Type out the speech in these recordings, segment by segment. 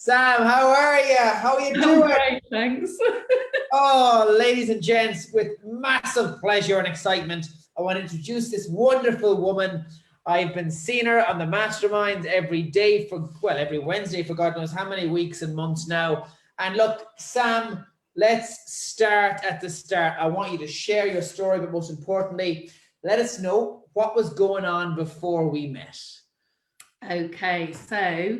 Sam, how are you? How are you I'm doing? great, thanks. Oh, ladies and gents, with massive pleasure and excitement, I want to introduce this wonderful woman. I've been seeing her on the masterminds every day for, well, every Wednesday for God knows how many weeks and months now. And look, Sam, let's start at the start. I want you to share your story, but most importantly, let us know what was going on before we met. Okay, so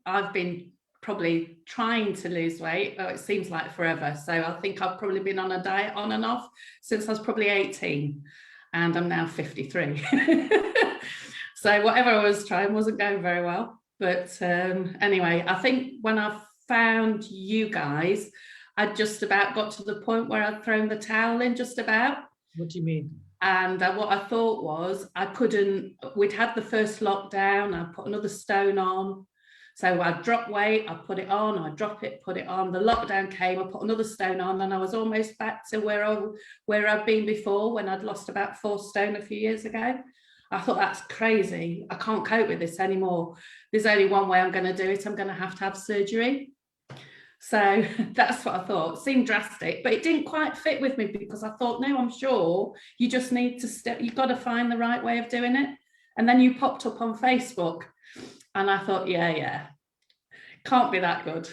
I've been probably trying to lose weight. Oh, it seems like forever. So I think I've probably been on a diet on and off since I was probably 18, and I'm now 53. So whatever I was trying wasn't going very well. But anyway, I think when I found you guys, I just about got to the point where I'd thrown the towel in just about. What do you mean? And what I thought was we'd had the first lockdown, I put another stone on. So I'd drop weight, I'd put it on, I'd drop it, put it on. The lockdown came, I put another stone on, and I was almost back to where I'd been before when I'd lost about 4 stone a few years ago. I thought, that's crazy. I can't cope with this anymore. There's only one way I'm going to do it. I'm going to have surgery. So that's what I thought. It seemed drastic, but it didn't quite fit with me because I thought, no, I'm sure you just need to you've got to find the right way of doing it. And then you popped up on Facebook and I thought, yeah, can't be that good.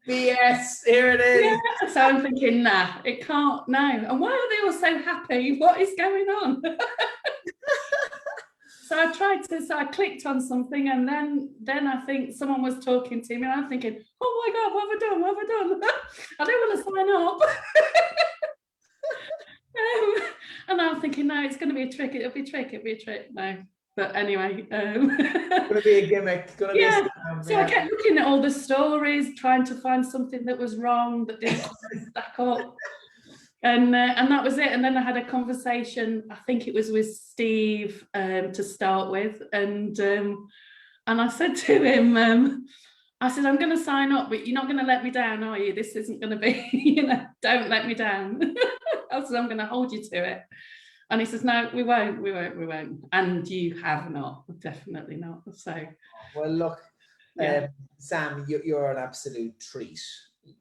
BS, here it is. Yeah, so I'm thinking, nah, it can't, no. And why are they all so happy? What is going on? So I clicked on something, and then I think someone was talking to me, and I'm thinking, oh my God, what have I done? What have I done? I don't want to sign up. And I'm thinking, no, it's going to be a trick. It'll be a trick. No. But anyway. It's going to be a gimmick. Yeah. So I kept looking at all the stories, trying to find something that was wrong, that didn't stack up. And that was it. And then I had a conversation, I think it was with Steve to start with. And I said to him, I said, I'm going to sign up, but you're not going to let me down, are you? This isn't going to be, don't let me down. I said, I'm going to hold you to it. And he says, no, we won't. And you have not, definitely not. So. Well, look, yeah. Sam, you're an absolute treat.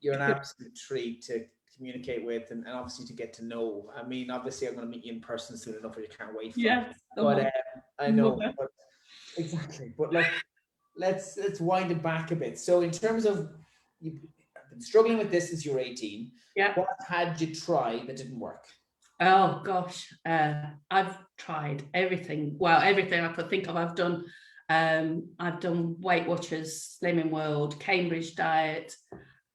You're an absolute treat to communicate with and obviously to get to know. I mean, obviously I'm going to meet you in person soon enough, but you can't wait for it. But I know, but, exactly. But look, let's wind it back a bit. So in terms of, you've been struggling with this since you were 18. Yeah. What had you tried that didn't work? Oh gosh, I've tried everything. Well, everything I could think of, I've done. I've done Weight Watchers, Slimming World, Cambridge diet,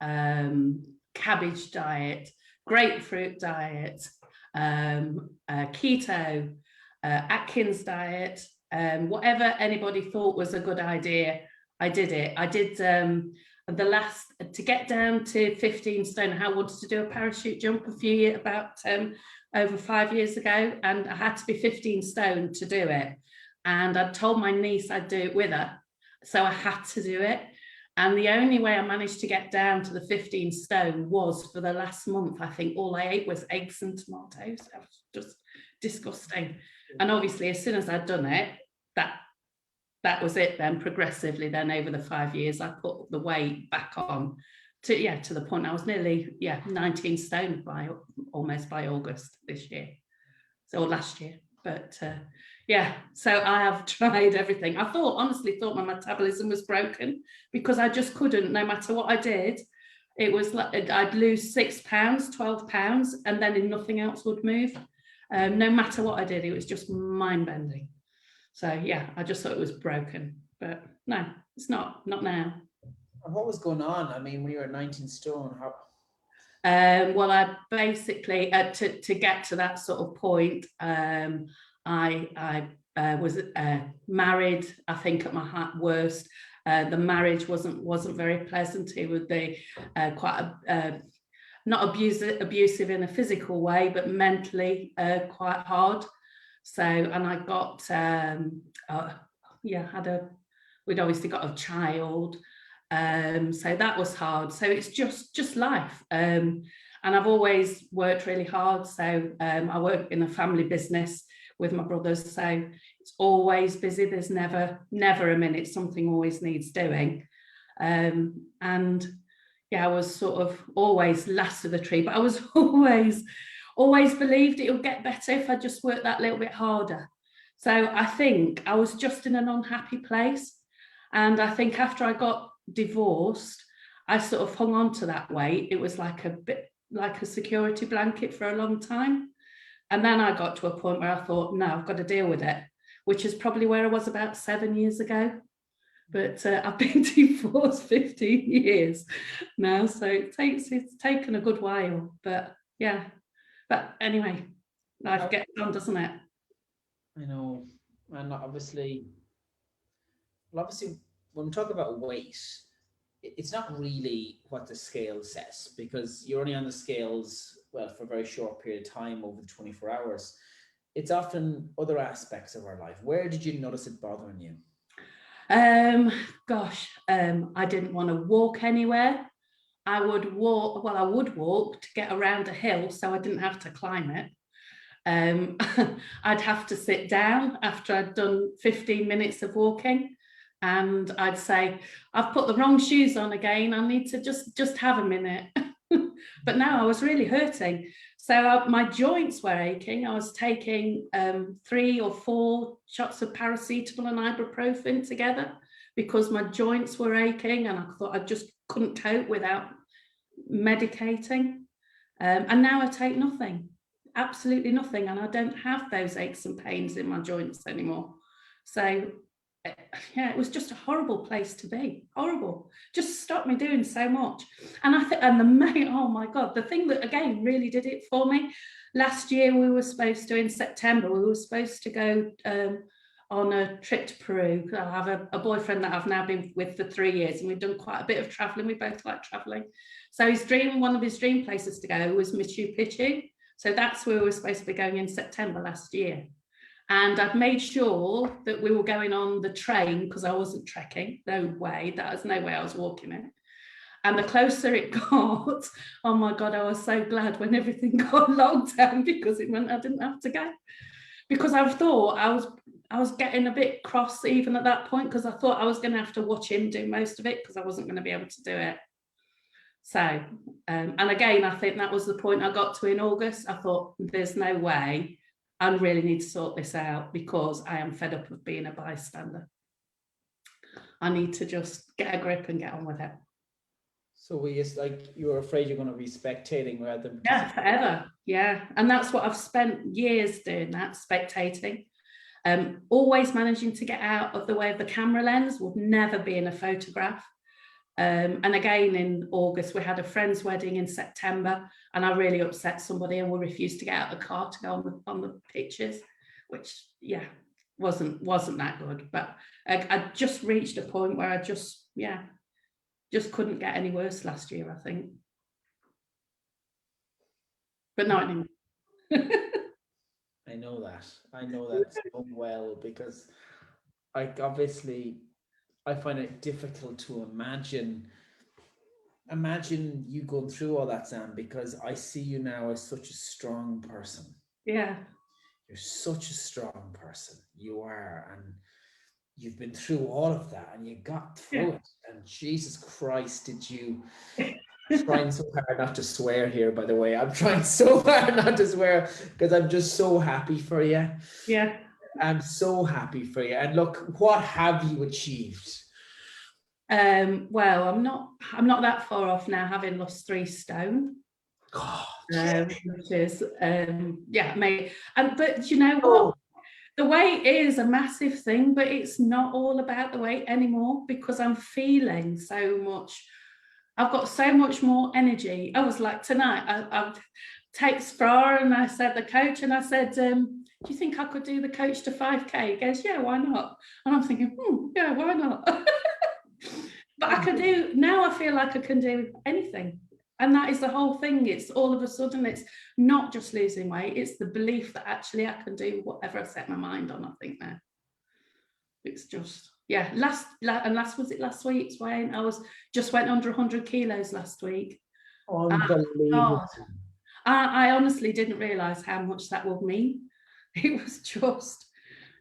cabbage diet, grapefruit diet, keto, Atkins diet, whatever anybody thought was a good idea, I did it. I did to get down to 15 stone, I wanted to do a parachute jump over 5 years ago, and I had to be 15 stone to do it. And I told my niece I'd do it with her, so I had to do it. And the only way I managed to get down to the 15 stone was for the last month. I think all I ate was eggs and tomatoes. It was just disgusting. And obviously, as soon as I'd done it, that was it then. Progressively then over the 5 years, I put the weight back on to the point I was nearly 19 stone almost by August this year, or last year. But so I have tried everything. I honestly thought my metabolism was broken because I just couldn't, no matter what I did. It was like I'd lose 6 pounds, 12 pounds, and then nothing else would move. No matter what I did, it was just mind-bending. So I just thought it was broken, but no, it's not now. And what was going on? I mean, when you were 19 stone, how? Well, I basically to get to that sort of point, I was married. I think at my worst, the marriage wasn't very pleasant. It would be quite not abusive in a physical way, but mentally quite hard. So, and I got we'd obviously got a child. So that was hard. So it's just life. And I've always worked really hard. So I work in a family business with my brothers. So It's always busy. There's never a minute. Something always needs doing. And yeah, I was sort of always last of the tree, but I was always believed it would get better if I just worked that little bit harder. So I think I was just in an unhappy place. And I think after I got divorced, I sort of hung on to that weight. It was like a bit like a security blanket for a long time. And then I got to a point where I thought, no, I've got to deal with it, which is probably where I was about 7 years ago. But I've been divorced 15 years now, so it's taken a good while. But yeah, but anyway, life gets on, doesn't it? I know, and obviously, when we talk about weight, it's not really what the scale says, because you're only on the scales, well, for a very short period of time over the 24 hours. It's often other aspects of our life. Where did you notice it bothering you? I didn't want to walk anywhere. I would walk to get around a hill so I didn't have to climb it. I'd have to sit down after I'd done 15 minutes of walking, and I'd say, I've put the wrong shoes on again, I need to just have a minute. But now I was really hurting. So my joints were aching. I was taking 3 or 4 shots of paracetamol and ibuprofen together because my joints were aching, and I thought I just couldn't cope without medicating. And now I take nothing, absolutely nothing, and I don't have those aches and pains in my joints anymore. So yeah, it was just a horrible place to be. Horrible. Just stopped me doing so much. And I think, oh my God, the thing that again really did it for me, last year we were supposed to, in September, we were supposed to go on a trip to Peru. I have a boyfriend that I've now been with for 3 years, and we've done quite a bit of traveling. We both like traveling. So one of his dream places to go was Machu Picchu. So that's where we were supposed to be going in September last year. And I'd made sure that we were going on the train because I wasn't trekking. No way. There's no way I was walking it. And the closer it got, oh my God, I was so glad when everything got locked down, because it meant I didn't have to go. Because I thought I was getting a bit cross even at that point, because I thought I was going to have to watch him do most of it because I wasn't going to be able to do it. So, and again, I think that was the point I got to in August. I thought, there's no way. I really need to sort this out because I am fed up of being a bystander. I need to just get a grip and get on with it. So we just you were afraid you're going to be spectating rather than... Yeah, forever. Yeah. And that's what I've spent years doing, that, spectating. Always managing to get out of the way of the camera lens, would never be in a photograph. And again, in August, we had a friend's wedding in September, and I really upset somebody and we refused to get out of the car to go on the pictures, which, yeah, wasn't that good. But I just reached a point where I just couldn't get any worse last year, I think. But not anymore. I know that so well, because I find it difficult to imagine you going through all that, Sam, because I see you now as such a strong person. Yeah. You're such a strong person. You are, and you've been through all of that, and you got through it. And Jesus Christ, did you... trying so hard not to swear here, by the way. I'm trying so hard not to swear because I'm just so happy for you. Yeah. I'm so happy for you. And look, what have you achieved? Well, I'm not that far off now, having lost 3 stone. God. Which is mate. But you know what? The weight is a massive thing, but it's not all about the weight anymore, because I'm feeling so much. I've got so much more energy. I was like, tonight, I text Fra and I said, the coach, and I said, do you think I could do the coach to 5K? He goes, yeah, why not? And I'm thinking, yeah, why not? But I can do, now I feel like I can do anything. And that is the whole thing. It's all of a sudden, it's not just losing weight, it's the belief that actually I can do whatever I set my mind on, I think now. It's just... yeah, last week's weight? I went under 100 kilos last week. Unbelievable. I honestly didn't realise how much that would mean. It was just,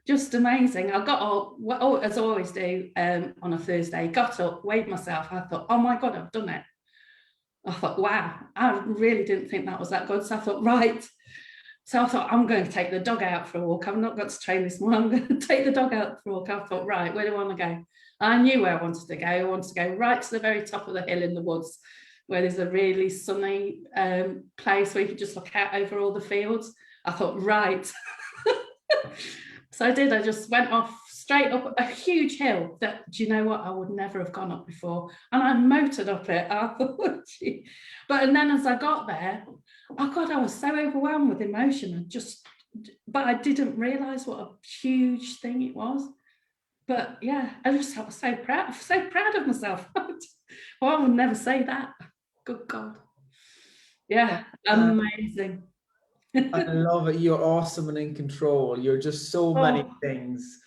just amazing. I got up, well, as I always do on a Thursday, got up, weighed myself. I thought, oh my God, I've done it. I thought, wow, I really didn't think that was that good. So I thought, right. So I thought, I'm going to take the dog out for a walk. I've not got to train this morning. I'm going to take the dog out for a walk. I thought, right, where do I want to go? I knew where I wanted to go. I wanted to go right to the very top of the hill in the woods, where there's a really sunny place where you can just look out over all the fields. I thought, right. So I did. I just went off straight up a huge hill that, do you know what, I would never have gone up before. And I motored up it. I thought, gee. And then as I got there, oh God, I was so overwhelmed with emotion and but I didn't realise what a huge thing it was. But yeah, I was so proud of myself. Well, I would never say that. Good God. Yeah, amazing. I love it. You're awesome and in control. You're just so many things.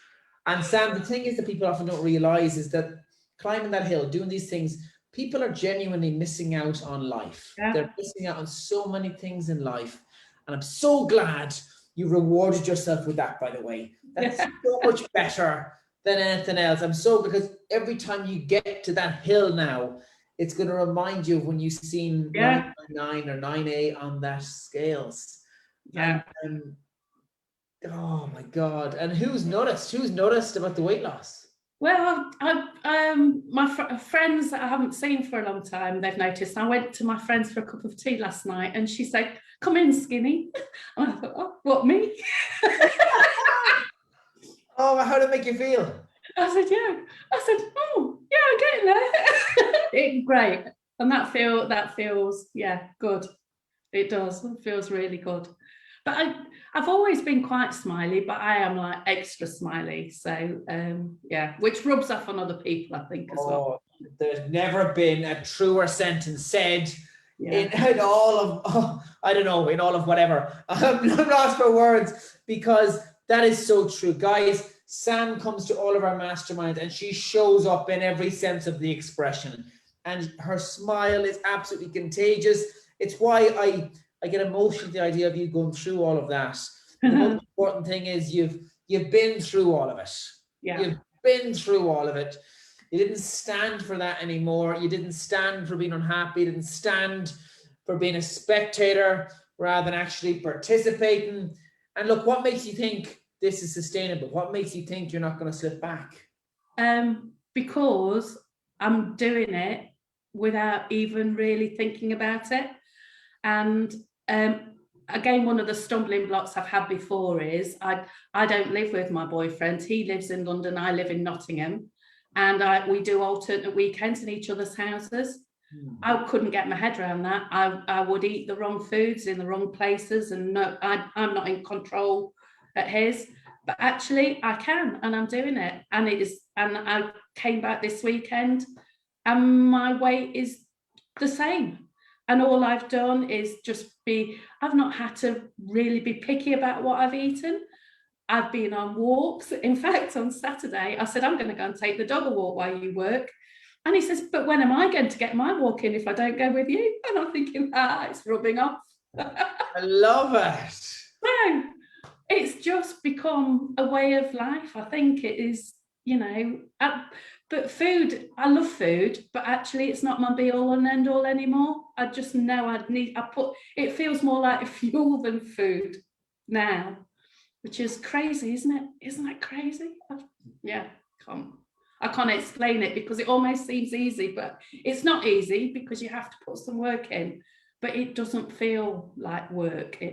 And Sam, the thing is that people often don't realize is that climbing that hill, doing these things, people are genuinely missing out on life. Yeah. They're missing out on so many things in life. And I'm so glad you rewarded yourself with that, by the way. That's so much better than anything else. Because every time you get to that hill now, it's going to remind you of when you've seen 999 or 9A on that scales. Yeah. And, oh my God. And who's noticed about the weight loss? Well, my friends that I haven't seen for a long time, they've noticed. I went to my friends for a cup of tea last night and she said, come in, skinny. And I thought, oh, what, me? Oh, how did it make you feel? I said, yeah. I said, oh, yeah, I'm getting there. It's great. And that feels, yeah, good. It does. It feels really good. But I've always been quite smiley, but I am like extra smiley. So, yeah, which rubs off on other people, I think, as well. There's never been a truer sentence said in all of, in all of whatever. I'm lost for words because that is so true. Guys, Sam comes to all of our masterminds and she shows up in every sense of the expression. And her smile is absolutely contagious. It's why I get emotional at the idea of you going through all of that. The most important thing is you've been through all of it. Yeah. You've been through all of it. You didn't stand for that anymore. You didn't stand for being unhappy. You didn't stand for being a spectator rather than actually participating. And look, what makes you think this is sustainable? What makes you think you're not going to slip back? Because I'm doing it without even really thinking about it. And again, one of the stumbling blocks I've had before is I don't live with my boyfriend. He lives in London. I live in Nottingham. And we do alternate weekends in each other's houses. I couldn't get my head around that. I would eat the wrong foods in the wrong places. And no, I'm not in control at his. But actually, I can, and I'm doing it. And I came back this weekend, and my weight is the same. And all I've done is I've not had to really be picky about what I've eaten. I've been on walks. In fact, on Saturday, I said, I'm going to go and take the dog a walk while you work. And he says, but when am I going to get my walk in if I don't go with you? And I'm thinking, it's rubbing off. I love it. No, it's just become a way of life. I think it is, but food, I love food, but actually it's not my be all and end all anymore. I just know it feels more like fuel than food now, which is crazy, isn't it? Isn't that crazy? I can't explain it because it almost seems easy, but it's not easy because you have to put some work in, but it doesn't feel like work.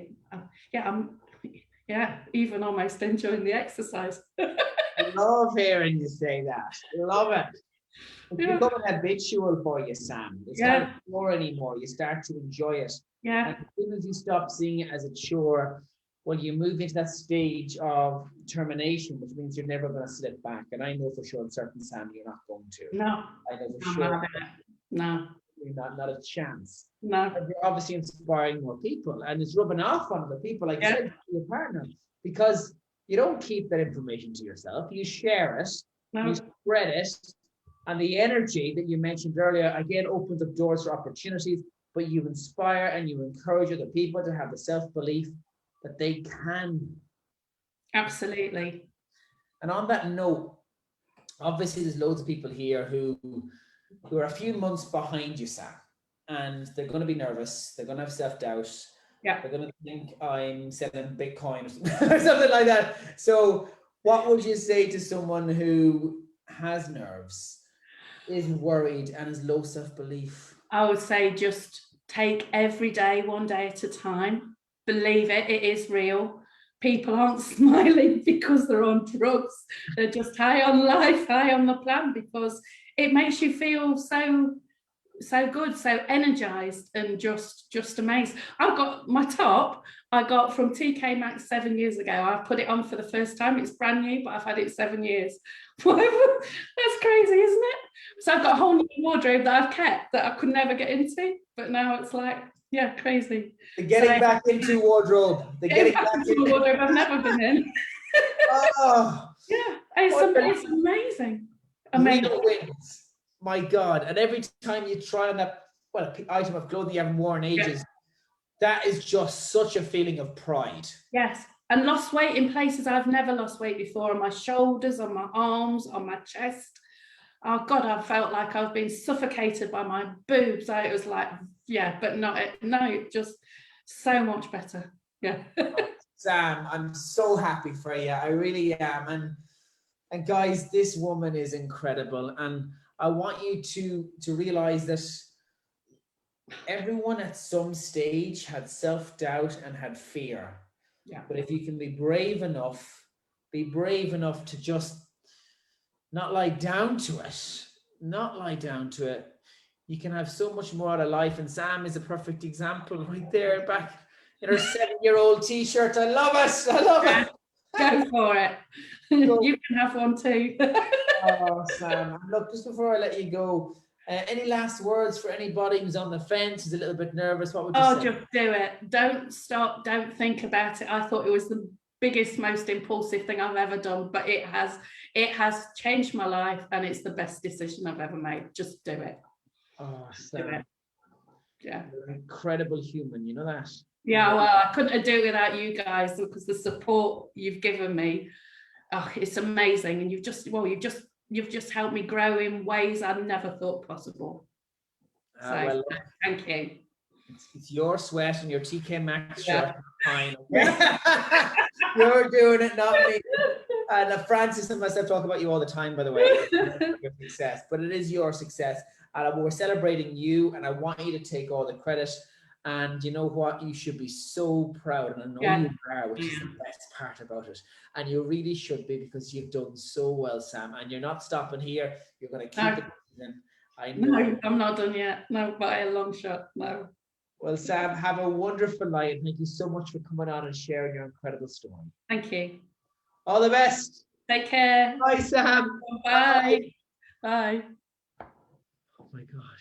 I'm even almost enjoying the exercise. I love hearing you say that. I love it. It's becoming habitual for you, Sam. It's not a chore anymore. You start to enjoy it. Yeah. And as soon as you stop seeing it as a chore, well, you move into that stage of determination, which means you're never going to slip back. And I know for sure, certain Sam, you're not going to. No. I know for sure. No. Not a chance. No. But you're obviously inspiring more people, and it's rubbing off on other people, like you said, your partner, because you don't keep that information to yourself. You share it, you spread it, and the energy that you mentioned earlier again opens up doors for opportunities. But you inspire and you encourage other people to have the self-belief that they can. Absolutely. And on that note, obviously there's loads of people here who are a few months behind you, Sam, and they're going to be nervous. They're going to have self-doubt. Yeah. They're going to think I'm selling Bitcoin or something like that. So what would you say to someone who has nerves, is worried, and has low self-belief? I would say just take every day, one day at a time. Believe it, it is real. People aren't smiling because they're on drugs. They're just high on life, high on the plan, because it makes you feel so good, so energized, and just amazed. I've got my top, I got from TK Maxx 7 years ago. I put it on for the first time. It's brand new, but I've had it 7 years. That's crazy, isn't it? So I've got a whole new wardrobe that I've kept that I could never get into, but now it's like, yeah, crazy. They're getting back into wardrobe. They're getting back into a wardrobe I've never been in. Oh, yeah, it's amazing. Amazing. Real wins. My God. And every time you try on that item of clothing you haven't worn in ages, that is just such a feeling of pride. Yes. And lost weight in places I've never lost weight before, on my shoulders, on my arms, on my chest. Oh God, I felt like I was being suffocated by my boobs. It was like, yeah, but no, just so much better. Yeah. Sam, I'm so happy for you. I really am. And guys, this woman is incredible. And I want you to realize that everyone at some stage had self-doubt and had fear. Yeah. But if you can be brave enough to just not lie down to it, you can have so much more out of life. And Sam is a perfect example right there, back in her 7-year-old t-shirt. I love it. Go for it. You can have one too. Oh, Sam. Look, just before I let you go, any last words for anybody who's on the fence, who's a little bit nervous? What would you say? Just do it. Don't stop. Don't think about it. I thought it was the biggest, most impulsive thing I've ever done, but it has changed my life, and it's the best decision I've ever made. Just do it. Oh, Sam. Do it. Yeah. You're an incredible human. You know that? Yeah, well, I couldn't do it without you guys, because the support you've given me, it's amazing. And you've just helped me grow in ways I never thought possible. So thank you. It's your sweat and your TK Maxx shirt. Fine. Okay? You're doing it, not me. And Francis and myself talk about you all the time, by the way, your success. But it is your success. And we're celebrating you, and I want you to take all the credit. And you know what? You should be so proud, and I know you are, which is the best part about it. And you really should be, because you've done so well, Sam. And you're not stopping here. You're going to keep it moving. I know. No, I'm not done yet. No, by a long shot. No. Well, Sam, have a wonderful night. Thank you so much for coming on and sharing your incredible story. Thank you. All the best. Take care. Bye, Sam. Bye. Bye. Oh my God.